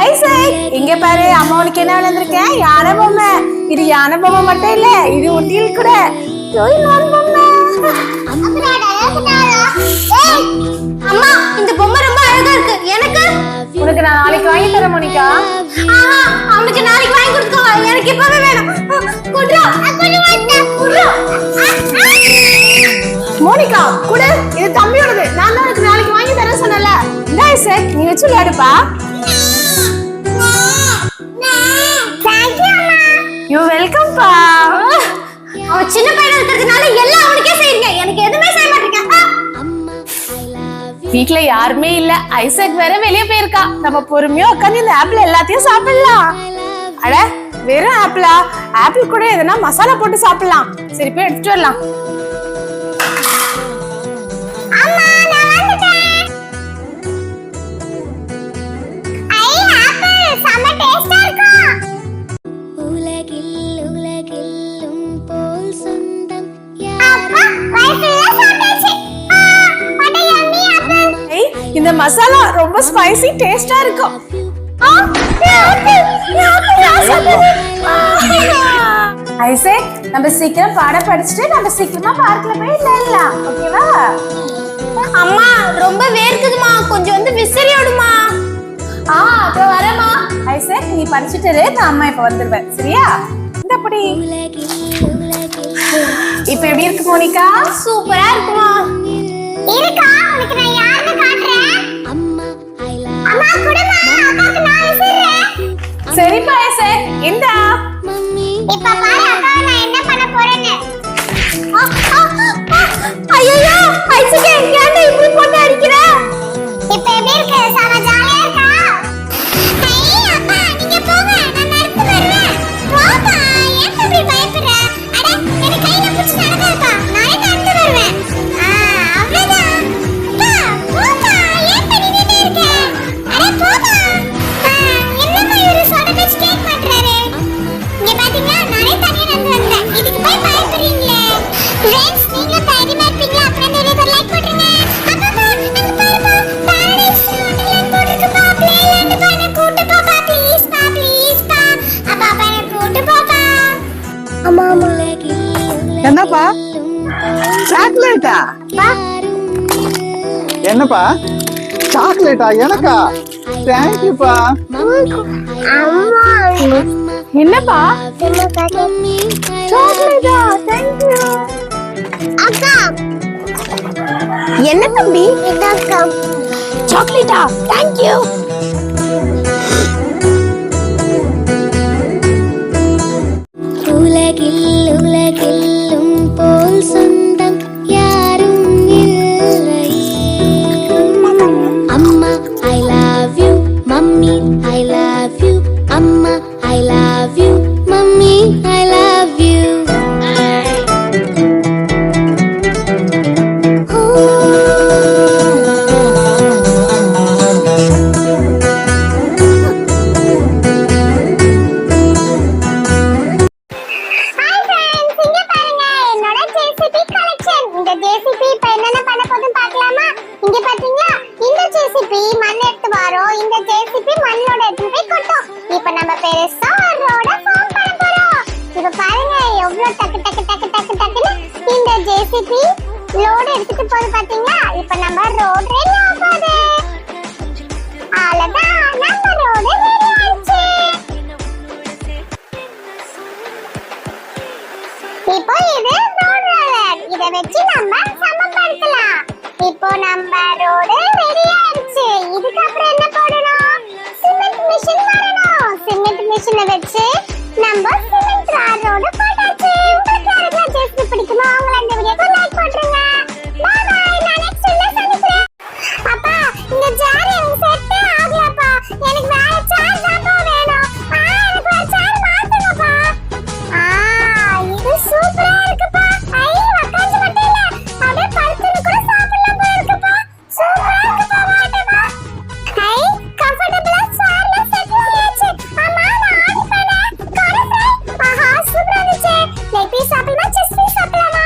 Isaac, இங்க பாரு, அம்மா உனக்கு என்ன விளையாண்டுருக்கேன்? யானை பொம்மை. இது யானை பொம்மை மட்டும் இல்ல, இது உண்டியல் கூட. பொம்மை. அம்மா, இந்த பொம்மை ரொம்ப அழகா இருக்கு. எனக்கு உனக்கு நான் நாளைக்கு வாங்கி தரேன் மோனிகா. அவனுக்கு நாளைக்கு வாங்கி கொடுத்தோ, எனக்கு இப்பவே வேணும். மோனிகா குடு, இது தம்பியோடது. நான் தான் உனக்கு நாளைக்கு வாங்கி தரேன் சொன்னல. இந்த ஐசக், நீ வச்சு விளையாடுப்பா. யூ வெல்கம் பா. அவன் சின்ன பையனா இருக்கிறதுனால எல்லாம் அவனுக்கே செய்றீங்க, எனக்கு எதுவுமே செய்ய மாட்டீங்க. வீட்ல யாருமே இல்ல, ஐசக் வேற வெளியே போயிருக்கா. நம்ம பொறுமையா உட்காந்து இந்த ஆப்பிள் எல்லாத்தையும் சாப்பிடலாம். அட, வெறும் ஆப்பிளா? ஆப்பிள் கூட எதனா மசாலா போட்டு சாப்பிடலாம். சரி, போய் எடுத்துட்டு வரலாம். இந்த மசாலா ரொம்ப ஸ்பைசி டேஸ்டா இருக்கும். ஐசக், நம்ம சீக்கிரம் பாடம் படிச்சுட்டு நம்ம சீக்கிரமா பார்க்ல போய் விளையாடலாம். ஓகேவா? அம்மா, ரொம்ப வேர்க்குதுமா, கொஞ்சம் வந்து விசிறி விடுமா. அப்ப வரேம்மா. ஐசக், நீ படிச்சுட்டு இரு, நான் அம்மா இப்ப வந்துருவேன். சரியா? இந்த அப்படி. இப்ப எப்படி இருக்கு மோனிகா? சூப்பரா இருக்குமா. இருக்கா, உனக்கு நான் யாருன்னு காட்டுறேன். அம்மா குடுமா, அக்காக்கு நான் விசிறேன். சரிப்பா ஐசக், இந்தா. இப்ப பாரு அக்கா, நான் என்ன பண்ண போறேன்னு. ஐயோ, ஐசக், ஏன்டா இப்படி போட்டு அடிக்கிற? இப்ப எப்படி இருக்கு? சம ஜாலியா இருக்கா? ஐய் அப்பா, நீங்க போங்க, நான் நடந்து வருவேன். போப்பா, ஏன் இப்படி பயப்படுற? அட, எனக்கு கையில பிடிச்சு நடக்காதப்பா, நானே நடந்து வருவேன். அவ்வளவுதான். அப்பா, போப்பா, ஏன் பண்ணிட்டே இருக்க? அட போப்பா. என்னம்மா இவரு சொன்ன பேச்சு கேட்க மாட்டறாரு? இங்க பாத்தீங்களா, நானே தனியா நடந்து வந்தேன். இதுக்கு போய் பயப்படுறீங்களே. ஃப்ரெண்ட்ஸ், நீங்க தைரியமா இருப்பீங்களா? அப்புறம் இந்த வீடியோக்கு லைக் போடுங்க. அப்பா, அங்க பாருப்பா, பாரடைஸ் வண்டர்லாண்ட் போட்டுருக்குப்பா. பிளேலேண்ட் பா, என்ன கூட்டு போப்பா, ப்ளீஸ் பா, ப்ளீஸ் பா. அப்பா, என்ன கூட்டு போப்பா. அம்மா, என்னப்பா? சாக்லேட்டா? என்னப்பா? சாக்லேட்டா? எனக்கா? தேங்க்யூப்பா. அம்மா, என்னப்பா? சாக்லேட்டா? தேங்க்யூ. அக்கா, என்ன தம்பி? இதாக்கா. சாக்லேட்டா? தேங்க்யூ. உலகிலும் போல் சொந்தம் யாரும் இல்லை. அம்மா I love you, mummy I love you. அம்மா I love you, mummy I love you. Load எடுத்துட்டு போது பாத்தீங்களா? இப்ப நம்ம ரோட் ரெடி ஆகாது. அவ்வளவுதான், நம்ம ரோட் ரெடி ஆச்சு. இப்போ இது ரோட் ரோலர், இத வச்சு நம்ம சமப்படுத்தலாம். இப்போ நம்ம ரோட் ரெடி ஆயிடுச்சு. இதுக்கு அப்புறம் என்ன போடணும்? சிமெண்ட் மிஷின் வரணும். சிமெண்ட் மிஷினை வச்சு நம்ம சிமெண்ட் ரோட் போட்டாச்சு. உங்களுக்கு யாருக்கெல்லாம் ஜெஸ்ட் பிடிக்குமோ அவங்க இந்த வீடியோக்கு லைக் போட்டுருங்க. பை பை, நான் நெக்ஸ்ட் வீடியோல சந்திக்கிறேன். அப்பா, இந்த ஜார் எனக்கு செட் ஆகலப்பா. எனக்கு வேற ஜார் தான் வேணும். எனக்கு வேற ஜார் மாத்துங்கப்பா. இது சூப்பரா இருக்குப்பா. ஐ, உட்கார்ந்து மட்டும் இல்ல, அப்படியே படுத்துட்டு கூட சாப்பிடலாம் போல இருக்குப்பா. சூப்பரா இருக்குப்பா, வாட்டமா. ஐ, கம்ஃபர்ட்டபிளா சேர்ல செட் பண்ணியாச்சு. அம்மா, நான் ஆன் பண்ணேன். கார ஃப்ரை. ஆஹா, சூப்பரா இருந்துச்சு. லெக் பீஸ் சாப்பிடலாமா, செஸ்ட் பீஸ் சாப்பிடலாமா?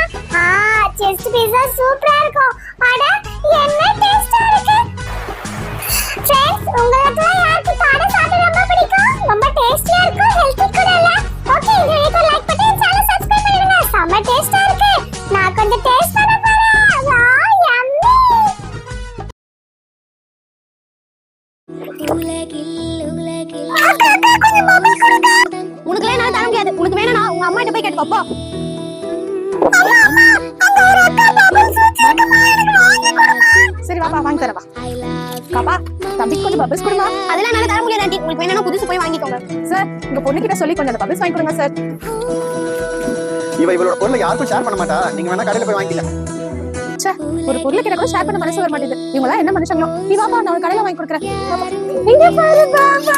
உனக்குலாம் என்னால தர முடியாது. உனக்கு வேணும்னா உங்க அம்மா கிட்ட போய் கேட்டு பாப்பா. சரி வாப்பா வாங்கி தரவா. பாப்பா தம்பிக்கு கொஞ்சம் பபிள்ஸ் கொடுமா. அதெல்லாம் என்னால தர முடியாது ஆண்டி. உங்களுக்கு வேணும்னா புதுசு போய் வாங்கிக்கோங்க. சார் உங்க பொண்ணு கிட்ட சொல்லி கொஞ்சம் அந்த பபிள்ஸ் வாங்கி கொடுங்க சார். இவளோட பொருளை யாருக்கும் ஷேர் பண்ண மாட்டா. நீங்க வேணா கடையில போய் வாங்கிக்கலாம். ச்சே, ஒரு பொருளை கிட்ட கூட ஷேர் பண்ண மனசு வர மாட்டேங்குது. இவங்கலாம் என்ன மனுஷங்களோ. நீ வாப்பா நான் ஒரு கடையில வாங்கி கொடுக்குறேன். வாப்பா. இங்க பாரு பாபா.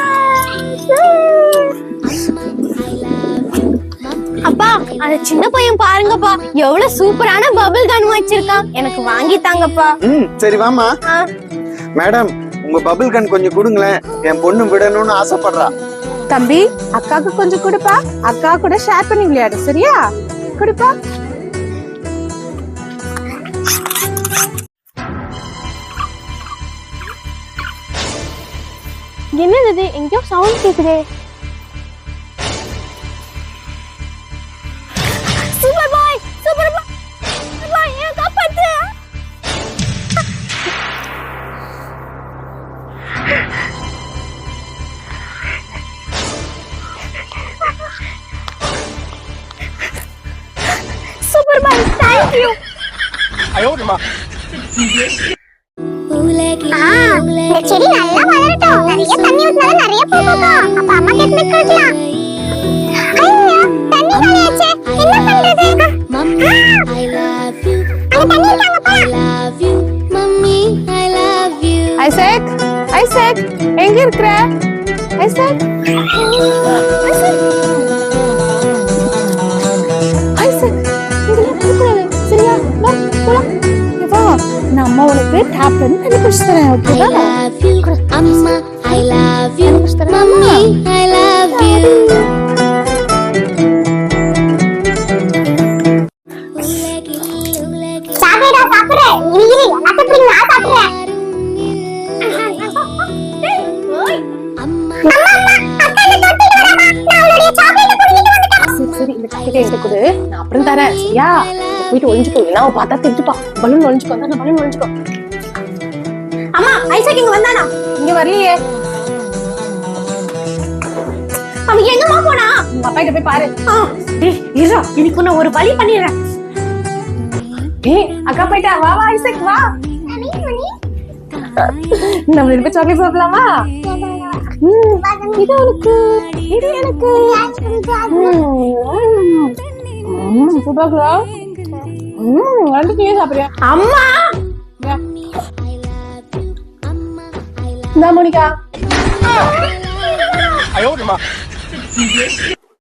அப்பா அந்த சின்ன பையன் பாருங்கப்பா எவ்வளவு சூப்பரான பபிள் கன் வச்சிருக்கான். எனக்கு வாங்கி தாங்கப்பா. சரி வாமா. மேடம் உங்க பபிள் கன் கொஞ்சம் கொடுங்களேன். என் பொண்ணு விடணும்னு ஆசைப்படுறா. தம்பி அக்காவுக்கு கொஞ்சம் கொடுப்பா. அக்கா கூட ஷேர் பண்ணி விளையாடு சரியா? கொடுப்பா. என்னது எங்கேயோ சவுண்ட் கேக்குதே. சூப்பர் பாய் சூப்பர் பாய் என்ன காப்பாத்து. Super bye thank you. இந்த செடி நல்லா வளரட்டும். நிறைய தண்ணி ஊத்தினாலும் நிறைய பூ பூக்கும். அப்ப அம்மா கிட்ட நிக்கலாம். ஐயா தண்ணி காலியாச்சே. என்ன பண்றது? Mummy I love you. அந்த தண்ணி இருக்காங்கப்பா. I love you mummy I love you. Isaac Isaac எங்க இருக்கற? ஐசக் ஐசக் ஐசக் இங்க இருக்கற சரியா? வா போலாம். வா நான் அம்மா உனக்கு டேப் பண்ணி தண்ணி குடிச்சு தரேன். ஓகேவா? அம்மா I love you mummy I love you. சாப்பிடா சாப்பிடு. இரு எனக்கு பிடிங்க நான் சாப்பிடுறேன். அம்மா அக்கா என்ன தொட்டிட்டு வரமா. நான் அவளுடைய சாக்லேட் குடிச்சிட்டு வந்துட்டேன். சரி சரி இந்த சாக்லேட் என்கிட்ட கொடு. நான் அப்புறம் தரேன் சரியா? போயிட்டு ஒளிஞ்சுக்கோ. இல்ல அவ பார்த்தா தெரிஞ்சுப்பா. பலூன் ஒளிஞ்சுக்கோ. அந்த பலூன் ஒளிஞ்சுக்கோ. அம்மா ஐசக் இங்க வந்தானா? இங்க வரலையே. அவன் எங்கம்மா போனா? உங்க அப்பா கிட்ட போய் பாரு. டேய் இருடா இன்னைக்கு நான் ஒரு வழி பண்ணிடுறேன். ஏய் அக்கா போயிட்டா. வா வா ஐசக் வா. நம்ம ரெண்டு பேரும் சாக்லேட் சாப்பிடலாமா? இது உனக்கு இது எனக்கு. சூப்பரா ரெண்டு நீயே சாப்பிடுறியா? அம்மா இந்த மோனிகா. ஐயோ